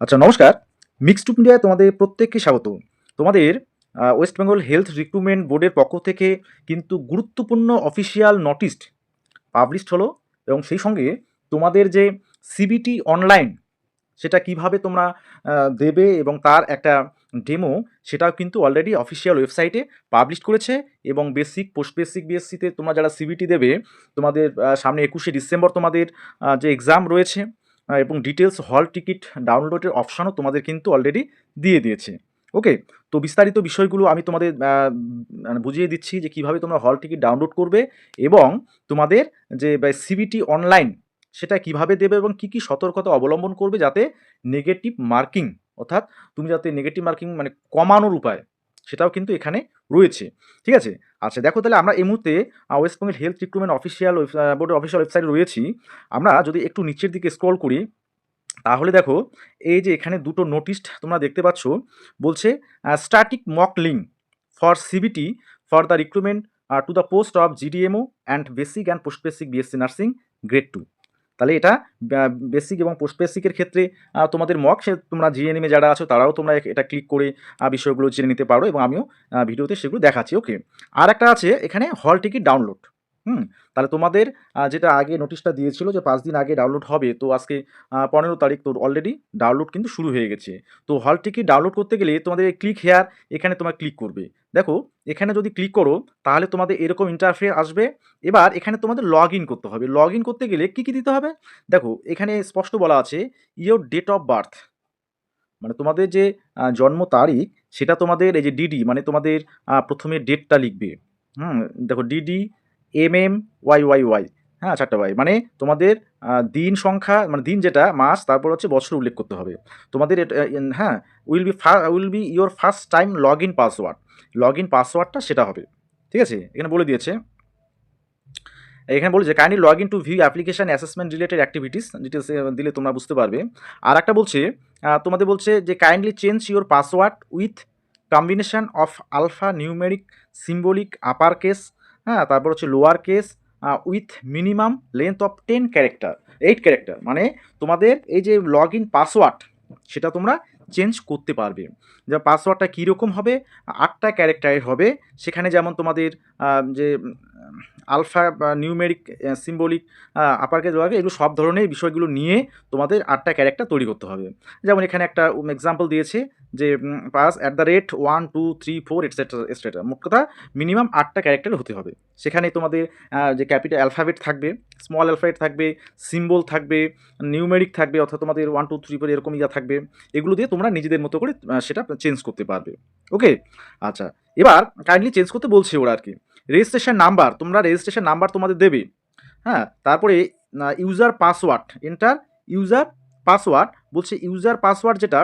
আচ্ছা নমস্কার। Mixed two ইন্ডিয়ায় তোমাদের প্রত্যেককে স্বাগত। তোমাদের ওয়েস্ট বেঙ্গল হেলথ রিক্রুটমেন্ট বোর্ডের পক্ষ থেকে কিন্তু গুরুত্বপূর্ণ অফিসিয়াল নোটিশ পাবলিশড হলো এবং সেই সঙ্গে তোমাদের যে সিবিটি অনলাইন সেটা কিভাবে তোমরা দেবে এবং তার একটা ডেমো সেটাও কিন্তু অলরেডি অফিসিয়াল ওয়েবসাইটে পাবলিশ করেছে এবং বেসিক, পোস্ট বেসিক, বিএসসিতে তোমরা যারা সিবিটি দেবে তোমাদের সামনে ২১শে ডিসেম্বর তোমাদের যে এক্সাম রয়েছে এবং ডিটেলস হল টিকিট ডাউনলোডের অপশনও তোমাদের কিন্তু অলরেডি দিয়ে দিয়েছে। ওকে? তো বিস্তারিত বিষয়গুলো আমি তোমাদের মানে বুঝিয়ে দিচ্ছি যে কীভাবে তোমরা হল টিকিট ডাউনলোড করবে এবং তোমাদের যে সিবিটি অনলাইন সেটা কিভাবে দেবে এবং কি সতর্কতা অবলম্বন করবে যাতে নেগেটিভ মার্কিং অর্থাৎ তুমি যাতে নেগেটিভ মার্কিং মানে কমানোর উপায় সেটাও কিন্তু এখানে রয়েছে। ঠিক আছে? আচ্ছা দেখো তাহলে আমরা এই মুহূর্তে West Bengal health recruitment official বোর্ডের অফিসিয়াল ওয়েবসাইটে রয়েছি। আমরা যদি একটু নিচের দিকে স্ক্রল করি তাহলে দেখো এই যে এখানে দুটো নোটিশ তোমরা দেখতে পাচ্ছ। বলছে static mock link for CBT for the recruitment to the post of GDMO and basic and post basic BSc nursing grade 2। তাহলে এটা বেসিক এবং পোস্ট বেসিকের ক্ষেত্রে তোমাদের মক সে তোমরা জিএনএমে যারা আছো তারাও তোমরা এটা ক্লিক করে বিষয়গুলো জেনে নিতে পারো এবং আমিও ভিডিওতে সেগুলো দেখাচ্ছি। ওকে, আর একটা আছে এখানে হল টিকিট ডাউনলোড। তাহলে তোমাদের যেটা আগে নোটিশটা দিয়েছিল যে 5 দিন আগে ডাউনলোড হবে, তো আজকে 15 তারিখ, তো অলরেডি ডাউনলোড কিন্তু শুরু হয়ে গেছে। তো হল টিকিট ডাউনলোড করতে গেলে তোমাদের এই ক্লিক হেয়ার এখানে তোমরা ক্লিক করবে। দেখো এখানে যদি ক্লিক করো তাহলে তোমাদের এরকম ইন্টারফেস আসবে। এবার এখানে তোমাদের লগ ইন করতে হবে। লগ ইন করতে গেলে কী দিতে হবে? দেখো এখানে স্পষ্ট বলা আছে ইওর ডেট অফ বার্থ, মানে তোমাদের যে জন্ম তারিখ সেটা তোমাদের এই যে ডিডি মানে তোমাদের প্রথমে ডেটটা লিখবে। দেখো ডিডি এমএম ওয়াই, হ্যাঁ 4টা ওয়াই, মানে তোমাদের দিন সংখ্যা মানে দিন যেটা মাস, তারপর হচ্ছে বছর উল্লেখ করতে হবে তোমাদের হ্যাঁ। Will be your first time log in password, log in পাসওয়ার্ডটা সেটা হবে। ঠিক আছে, এখানে বলে দিয়েছে। এখানে বলছে kindly log in two view application assessment related activities, details দিলে তোমরা বুঝতে পারবে। আর একটা বলছে তোমাদের বলছে যে kindly change your password with combination of alpha numeric symbolic upper case, হ্যাঁ তারপর হচ্ছে lower case with minimum length of 10 character 8 character, মানে তোমাদের এই যে লগ ইন পাসওয়ার্ড সেটা তোমরা চেঞ্জ করতে পারবে। যে পাসওয়ার্ডটা কীরকম হবে? 8টা ক্যারেক্টারের হবে। সেখানে যেমন তোমাদের যে আলফা বা numeric symbolic upper case lower case এগুলো সব ধরনের বিষয়গুলো নিয়ে তোমাদের 8টা ক্যারেক্টার তৈরি করতে হবে। যেমন এখানে একটা এক্সাম্পল দিয়েছে যে পাস @1 2 3 4 এটসেট্রা, মোট কথা মিনিমাম 8টা ক্যারেক্টার হতে হবে। সেখানে তোমাদের যে ক্যাপিটাল অ্যালফাবেট থাকবে, স্মল অ্যালফাবেট থাকবে, সিম্বল থাকবে, নিউমেরিক থাকবে, অর্থাৎ তোমাদের 1 2 3 4 এরকম ইয়া থাকবে। এগুলো দিয়ে তোমরা নিজেদের মতো করে সেটা চেঞ্জ করতে পারবে। ওকে, আচ্ছা এবার কাইন্ডলি চেঞ্জ করতে বলছে ওরা আর কি। রেজিস্ট্রেশন নাম্বার, তোমরা রেজিস্ট্রেশন নাম্বার তোমাদের দেবে, হ্যাঁ। তারপরে user password, enter user password, বলছে ইউজার পাসওয়ার্ড যেটা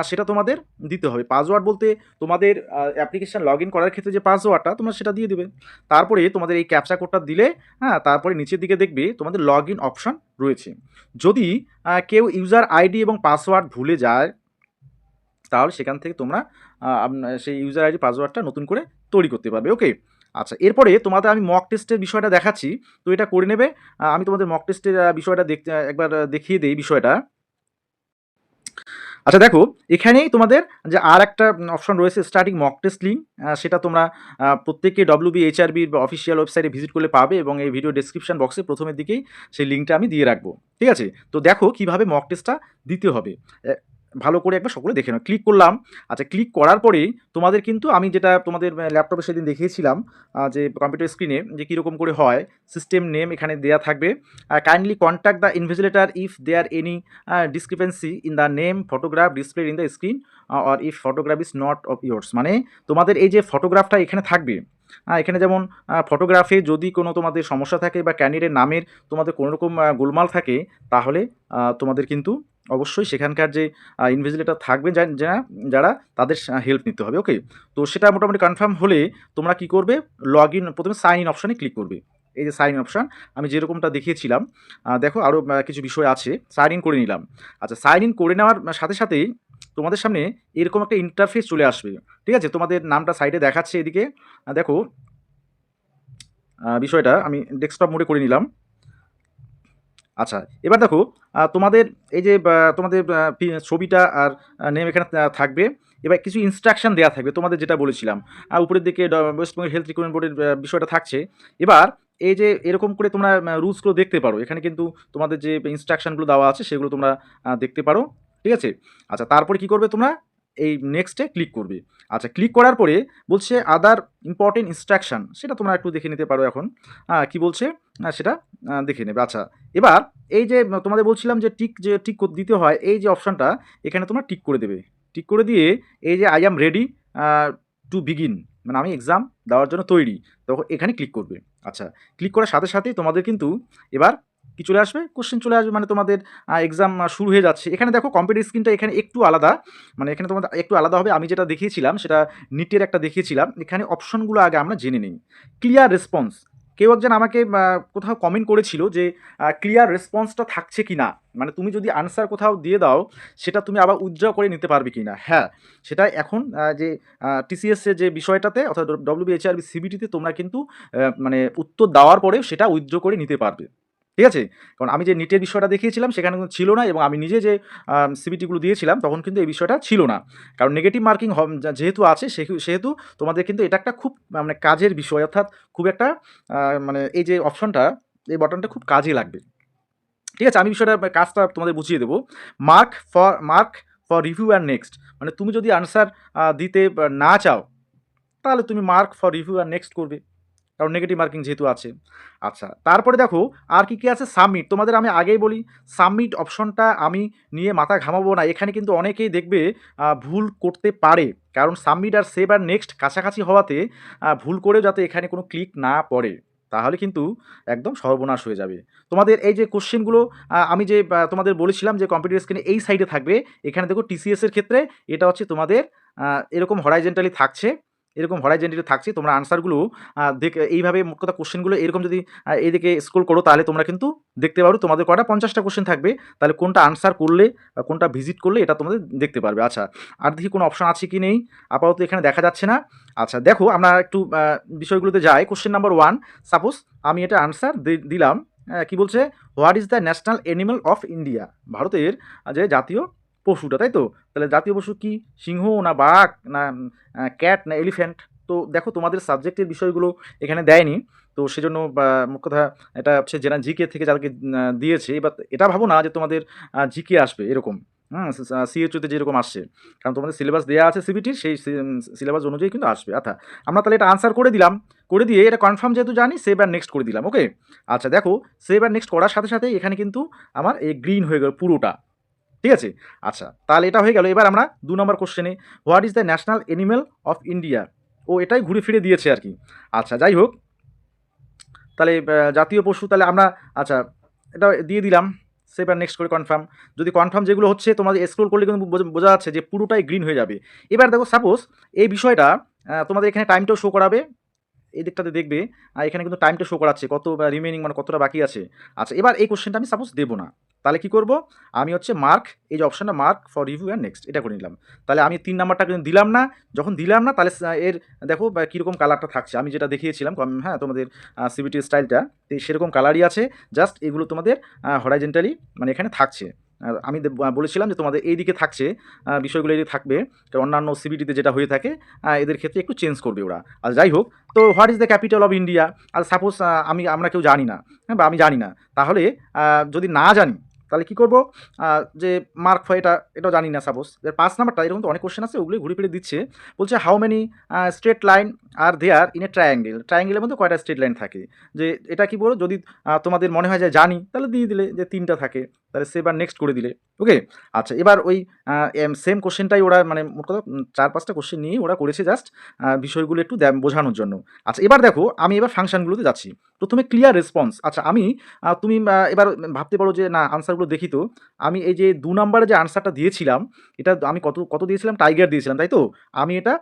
সেটা তোমাদের দিতে হবে। পাসওয়ার্ড বলতে তোমাদের অ্যাপ্লিকেশান লগ ইন করার ক্ষেত্রে যে পাসওয়ার্ডটা তোমরা সেটা দিয়ে দেবে। তারপরে তোমাদের এই ক্যাপচা কোডটা দিলে, হ্যাঁ তারপরে নিচের দিকে দেখবে তোমাদের লগ ইন অপশান রয়েছে। যদি কেউ ইউজার আইডি এবং পাসওয়ার্ড ভুলে যায় তাহলে সেখান থেকে তোমরা সেই ইউজার আইডি পাসওয়ার্ডটা নতুন করে তৈরি করতে পারবে। ওকে, আচ্ছা এরপরে তোমাদের আমি মক টেস্টের বিষয়টা দেখাচ্ছি, তো এটা করে নেবে। আমি তোমাদের মক টেস্টের বিষয়টা দেখতে একবার দেখিয়ে দেই বিষয়টা। আচ্ছা দেখো এখানেই তোমাদের যে আর একটা অপশন রয়েছে স্টার্টিং মক টেস্ট লিঙ্ক, সেটা তোমরা প্রত্যেকে WBHRB বা অফিসিয়াল ওয়েবসাইটে ভিজিট করলে পাবে এবং এই ভিডিও ডেসক্রিপশন বক্সে প্রথমের দিকেই সেই লিঙ্কটা আমি দিয়ে রাখবো। ঠিক আছে, তো দেখো কিভাবে মক টেস্টটা দিতে হবে ভালো করে একবার সকলে দেখে নাও। ক্লিক করলাম। আচ্ছা ক্লিক করার পরেই তোমাদের কিন্তু আমি যেটা তোমাদের ল্যাপটপে সেদিন দেখিয়েছিলাম যে কম্পিউটার স্ক্রিনে যে কীরকম করে হয়, সিস্টেম নেম এখানে দেওয়া থাকবে। Kindly contact the invigilator if there any discrepancy in the name photograph display in the screen or if photograph is not of yours, মানে তোমাদের এই যে ফটোগ্রাফটা এখানে থাকবে, এখানে যেমন ফটোগ্রাফে যদি কোনো তোমাদের সমস্যা থাকে বা ক্যান্ডিডেট নামের তোমাদের কোনো রকম গোলমাল থাকে তাহলে তোমাদের কিন্তু অবশ্যই সেখানকার যে ইনভিজিলেটর থাকবে যারা তাদের হেল্প নিতে হবে। ওকে, তো সেটা মোটামুটি কনফার্ম হলে তোমরা কি করবে, লগ ইন প্রথমে সাইন ইন অপশানে ক্লিক করবে। এই যে সাইন ইন অপশান আমি যেরকমটা দেখিয়েছিলাম, দেখো আরও কিছু বিষয় আছে। সাইন ইন করে নিলাম। আচ্ছা সাইন ইন করে নেওয়ার সাথে সাথেই তোমাদের সামনে এরকম একটা ইন্টারফেস চলে আসবে। ঠিক আছে, তোমাদের নামটা সাইডে দেখাচ্ছে এদিকে, দেখো বিষয়টা আমি ডেস্কটপ মোডে করে নিলাম। আচ্ছা, এবার দেখো তোমাদের এই যে তোমাদের ছবিটা আর নেম এখানে থাকবে। এবার কিছু ইনস্ট্রাকশন দেওয়া থাকবে তোমাদের, যেটা বলেছিলাম উপরের দিকে ওয়েস্ট বেঙ্গল হেলথ রিক্রুটমেন্ট বোর্ডের বিষয়টা থাকছে। এবার এই যে এরকম করে তোমরা রুলসগুলো দেখতে পারো, এখানে কিন্তু তোমাদের যে ইনস্ট্রাকশনগুলো দেওয়া আছে সেগুলো তোমরা দেখতে পারো। ঠিক আছে? আচ্ছা, তারপরে কি করবে তোমরা, এই নেক্সটে ক্লিক করবে। আচ্ছা, ক্লিক করার পরে বলছে আদার ইম্পর্টেন্ট ইনস্ট্রাকশন, সেটা তোমরা একটু দেখে নিতে পারো এখন কি বলছে সেটা দেখে নেবে। আচ্ছা, এবার এই যে তোমাদের বলছিলাম যে টিক দিতে হয়, এই যে অপশনটা এখানে তোমরা টিক করে দেবে। টিক করে দিয়ে এই যে I am ready to begin, মানে আমি এক্সাম দেওয়ার জন্য তৈরি, তখন এখানে ক্লিক করবে। আচ্ছা, ক্লিক করার সাথে সাথেই তোমাদের কিন্তু এবার কি চলে আসবে, কোশ্চেন চলে আসবে, মানে তোমাদের এক্সাম শুরু হয়ে যাচ্ছে। এখানে দেখো কম্পিউটার স্ক্রিনটা এখানে একটু আলাদা, মানে এখানে তোমাদের একটু আলাদা হবে। আমি যেটা দেখিয়েছিলাম সেটা নিটের একটা দেখিয়েছিলাম। এখানে অপশনগুলো আগে আমরা জেনে নিই। ক্লিয়ার রেসপন্স, কেউ একজন আমাকে কোথাও কমেন্ট করেছিল যে ক্লিয়ার রেসপন্সটা থাকছে কি না, মানে তুমি যদি আনসার কোথাও দিয়ে দাও সেটা তুমি আবার উইথড্র করে নিতে পারবে কি না। হ্যাঁ, সেটা এখন যে টিসিএস এর যে বিষয়টাতে অর্থাৎ ডব্লিউবিএইচআরবি সিবিটিতে তোমরা কিন্তু মানে উত্তর দেওয়ার পরেও সেটা উইথড্র করে নিতে পারবে। ঠিক আছে? কারণ আমি যে নিটের বিষয়টা দেখিয়েছিলাম সেখানে কিন্তু ছিল না, এবং আমি নিজে যে সিবিটিগুলো দিয়েছিলাম তখন কিন্তু এই বিষয়টা ছিল না। কারণ নেগেটিভ মার্কিং যেহেতু আছে সেহেতু তোমাদের কিন্তু এটা একটা খুব মানে কাজের বিষয়, অর্থাৎ খুব একটা মানে এই যে অপশনটা, এই বাটনটা খুব কাজে লাগবে। ঠিক আছে? আমি বিষয়টা কাজটা তোমাদের বুঝিয়ে দেবো। Mark for review and next, মানে তুমি যদি আনসার দিতে না চাও তাহলে তুমি mark for review and next করবে, কারণ নেগেটিভ মার্কিং যেহেতু আছে। আচ্ছা, তারপরে দেখো আর কি আছে, সাবমিট। তোমাদের আমি আগেই বলি সাবমিট অপশনটা আমি নিয়ে মাথা ঘামাবো না। এখানে কিন্তু অনেকেই দেখবে ভুল করতে পারে, কারণ সাবমিট আর সেভ আর নেক্সট কাছাকাছি হওয়াতে ভুল করেও যাতে এখানে কোনো ক্লিক না পড়ে, তাহলে কিন্তু একদম সর্বনাশ হয়ে যাবে। তোমাদের এই যে কোশ্চেনগুলো আমি যে তোমাদের বলেছিলাম যে কম্পিউটার স্ক্রিনে এই সাইডে থাকবে, এখানে দেখো টিসিএস এর ক্ষেত্রে এটা হচ্ছে তোমাদের এরকম হরাইজেন্টালি থাকছে, এরকম হরাইজেন্টালি থাকছে। তোমরা আনসারগুলো এইভাবে মোট কথা কোশ্চেনগুলো এরকম যদি এইদিকে স্ক্রল করো তাহলে তোমরা কিন্তু দেখতে পারো তোমাদের কটা 50টা কোশ্চেন থাকবে, তাহলে কোনটা আনসার করলে কোনটা ভিজিট করলে এটা তোমাদের দেখতে পারবে। আচ্ছা, আর দেখি কোনো অপশন আছে কি নেই, আপাতত এখানে দেখা যাচ্ছে না। আচ্ছা, দেখো আমরা একটু বিষয়গুলোতে যাই। কোশ্চেন নাম্বার 1, সাপোজ আমি এটা আনসার দিলাম। কি বলছে, what is the national animal of India, ভারতের যে জাতীয় পশুটা, তাই তো? তাহলে জাতীয় পশু কি, সিংহ না বাঘ না ক্যাট না এলিফ্যান্ট? তো দেখো তোমাদের সাবজেক্টের বিষয়গুলো এখানে দেয়নি, তো সেজন্য মোট কথা এটা হচ্ছে যারা জিকে থেকে যাদেরকে দিয়েছে। এবার এটা ভাবো না যে তোমাদের জিকে আসবে এরকম, সিএচওতে যেরকম আসছে, কারণ তোমাদের সিলেবাস দেওয়া আছে সিবিটির, সেই সিলেবাস অনুযায়ী কিন্তু আসবে। আচ্ছা, আমরা তাহলে এটা আনসার করে দিলাম, করে দিয়ে এটা কনফার্ম যেহেতু জানি, সেভ আর নেক্সট করে দিলাম। ওকে। আচ্ছা, দেখো সেভ আর নেক্সট করার সাথে সাথে এখানে কিন্তু আমার এই গ্রিন হয়ে গেল পুরোটা। ঠিক আছে? আচ্ছা, তাহলে এটা হয়ে গেল। এবার আমরা 2 নম্বর কোশ্চেনে, what is the national animal of India, ও এটাই ঘুরে ফিরে দিয়েছে আর কি। আচ্ছা, যাই হোক, তাহলে জাতীয় পশু তাহলে আমরা, আচ্ছা এটা দিয়ে দিলাম, সেভ আর নেক্সট করে কনফার্ম। যদি কনফার্ম যেগুলো হচ্ছে তোমাদের স্ক্রল করলে কিন্তু বোঝা যাচ্ছে যে পুরোটাই গ্রিন হয়ে যাবে। এবার দেখো সাপোজ এই বিষয়টা তোমাদের এখানে টাইমটাও শো করাবে, এই দিকটাতে দেখবে এখানে কিন্তু টাইমটা শো করাচ্ছে কত রিমেনিং, মানে কতটা বাকি আছে। আচ্ছা, এবার এই কোশ্চেনটা আমি সাপোজ দেবো না, তাহলে কি করব, আমি হচ্ছে মার্ক, এই যে অপশনটা mark for review and next এটা করে নিলাম। তাহলে আমি 3 নাম্বারটা কিন্তু দিলাম না। যখন দিলাম না তাহলে এর দেখো কীরকম কালারটা থাকছে, আমি যেটা দেখিয়েছিলাম হ্যাঁ তোমাদের সিবিটি স্টাইলটা সেরকম কালারই আছে, জাস্ট এগুলো তোমাদের হরাইজেন্টালি মানে এখানে থাকছে। আর আমি বলেছিলাম যে তোমাদের এই দিকে থাকছে বিষয়গুলো এই থাকবে, কারণ অন্যান্য সিবিটিতে যেটা হয়ে থাকে এদের ক্ষেত্রে একটু চেঞ্জ করবে ওরা। আর যাই হোক, তো what is the capital of India, আর সাপোজ আমরা কেউ জানি না, হ্যাঁ, বা আমি জানি না, তাহলে যদি না জানি তাহলে কি করব, যে মার্ক ফর এটাও জানি না সাপোজ। এর 5 নাম্বারটা এরকম তো অনেক কোশ্চেন আছে, ওগুলোই ঘুরে ফিরে দিচ্ছে। বলছে how many straight line are there in a triangle, ট্রায়াঙ্গেলের মধ্যে কয়টা স্ট্রেট লাইন থাকে, যে এটা কি বলো, যদি তোমাদের মনে হয় যে জানি তাহলে দিয়ে দিলে যে 3টা থাকে, তাহলে সেভ আর নেক্সট করে দিলে। ওকে। আচ্ছা, এবার ওই সেম কোশ্চেনটাই ওরা মানে মোট কথা 4-5টা কোশ্চেন নিয়ে ওরা করেছে, জাস্ট বিষয়গুলো একটু বোঝানোর জন্য। আচ্ছা, এবার দেখো আমি এবার ফাংশনগুলোতে যাচ্ছি। প্রথমে ক্লিয়ার রেসপন্স। আচ্ছা, আমি তুমি এবার ভাবতে পারো যে না আনসারগুলো দেখি তো, আমি এই যে 2 নাম্বারে যে আনসারটা দিয়েছিলাম, এটা আমি কত দিয়েছিলাম, টাইগার দিয়েছিলাম, তাই তো? আমি এটা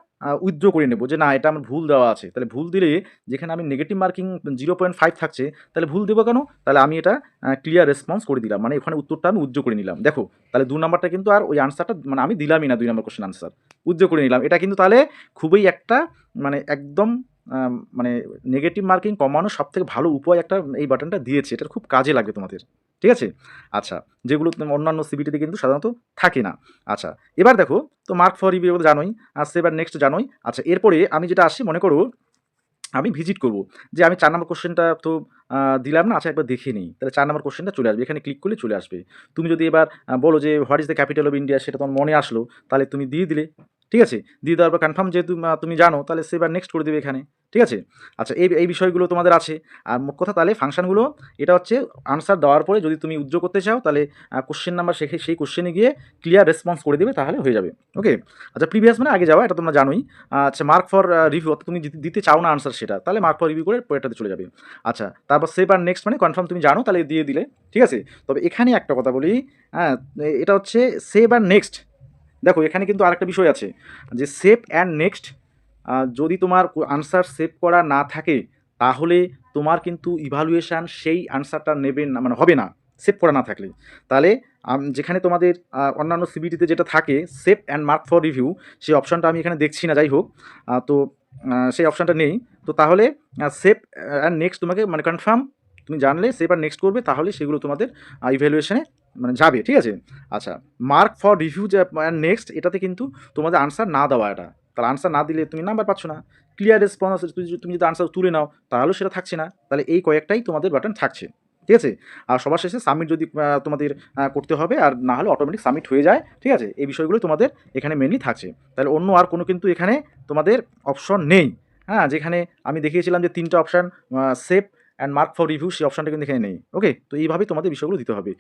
উইথড্র করে নেব, যে না এটা আমার ভুল দেওয়া আছে। তাহলে ভুল দিলে যেখানে আমি নেগেটিভ মার্কিং 0.5 থাকছে, তাহলে ভুল দেবো কেন? তাহলে আমি এটা ক্লিয়ার রেসপন্স করে দিলাম, মানে ওখানে উত্তরটা আমি উইথড্র করে নিলাম। দেখো তাহলে 2 নাম্বারটা কিন্তু আর ওই আনসারটা মানে আমি দিলামই না, 2 নাম্বার কোশ্চেন আনসার উইথড্র করে নিলাম। এটা কিন্তু তাহলে খুবই একটা মানে একদম মানে নেগেটিভ মার্কিং কমানোর সবথেকে ভালো উপায় একটা এই বাটনটা দিয়েছে, এটা খুব কাজে লাগবে তোমাদের। ঠিক আছে? আচ্ছা, যেগুলো অন্যান্য সিবিটিতে কিন্তু সাধারণত থাকে না। আচ্ছা, এবার দেখো তো মার্ক ফর রিভিউ জানোই, আর সেভ অ্যান্ড নেক্সট জানোই। আচ্ছা, এরপরে আমি যেটা আসি, মনে করো আমি ভিজিট করব। যে আমি ৪ নম্বর কোয়েশ্চেনটা তো দিলাম না, আচ্ছা একবার দেখে নিই। তাহলে ৪ নম্বর কোয়েশ্চেনটা চলে আসবে। এখানে ক্লিক করলে চলে আসবে। তুমি যদি এবার বলো যে what is the capital of India, সেটা তোমার মনে আসলো, তাহলে তুমি দিয়ে দিলে। ঠিক আছে? দিয়ে দেওয়ার পর কনফার্ম যেহেতু তুমি জানো, তাহলে সেভ আর নেক্সট করে দেবে এখানে। ঠিক আছে? আচ্ছা, এই বিষয়গুলো তোমাদের আছে। আর মোট কথা তাহলে ফাংশনগুলো এটা হচ্ছে আনসার দেওয়ার পরে যদি তুমি উজ্জ্ব করতে চাও, তাহলে কোয়েশ্চেন নাম্বার সেই কোয়েশ্চেনে গিয়ে ক্লিয়ার রেসপন্স করে দেবে, তাহলে হয়ে যাবে। ওকে? আচ্ছা, প্রিভিয়াস মানে আগে যাওয়া, এটা তোমরা জানোই। আচ্ছা, মার্ক ফর রিভিউ, অর্থাৎ তুমি যদি দিতে চাও না আনসার সেটা, তাহলে মার্ক ফর রিভিউ করে পরেরটাতে চলে যাবে। আচ্ছা, তারপর সেভ আর নেক্সট মানে কনফার্ম তুমি জানো, তাহলে দিয়ে দিলে। ঠিক আছে? তবে এখানে একটা কথা বলি, হ্যাঁ, এটা হচ্ছে সেভ আর নেক্সট। দেখো এখানে কিন্তু আরেকটা বিষয় আছে, যে সেভ অ্যান্ড নেক্সট যদি তোমার আনসার সেভ করা না থাকে, তাহলে তোমার কিন্তু ইভালুয়েশান সেই আনসারটা নেবে না, মানে হবে না, সেভ করা না থাকলে। তাহলে যেখানে তোমাদের অন্যান্য সিবিটিতে যেটা থাকে save and mark for review, সেই অপশানটা আমি এখানে দেখছি না, যাই হোক। তো সেই অপশানটা নেই। তো তাহলে সেভ অ্যান্ড নেক্সট তোমাকে মানে কনফার্ম তুমি জানলে সেভ আর নেক্সট করবে, তাহলে সেগুলো তোমাদের ইভ্যালুয়েশনে মানে যাবে। ঠিক আছে? আচ্ছা, মার্ক ফর রিভিউ যে নেক্সট, এটাতে কিন্তু তোমাদের আনসার না দেওয়া এটা। তাহলে আনসার না দিলে তুমি নাম্বার পাচ্ছ না। ক্লিয়ার রেসপন্স, তুমি যদি আনসার তুলে নাও, তাহলেও সেটা থাকছে না। তাহলে এই কয়েকটাই তোমাদের বাটন থাকছে। ঠিক আছে? আর সবার শেষে সাবমিট যদি তোমাদের করতে হবে, আর না হলে অটোমেটিক সাবমিট হয়ে যায়। ঠিক আছে? এই বিষয়গুলো তোমাদের এখানে মেনলি থাকছে। তাহলে অন্য আর কোনো কিন্তু এখানে তোমাদের অপশন নেই। হ্যাঁ, যেখানে আমি দেখিয়েছিলাম যে ৩টা option save and mark for review, সেই অপশানটা কিন্তু এখানে নেই। ওকে? তো এইভাবেই তোমাদের বিষয়গুলো দিতে হবে।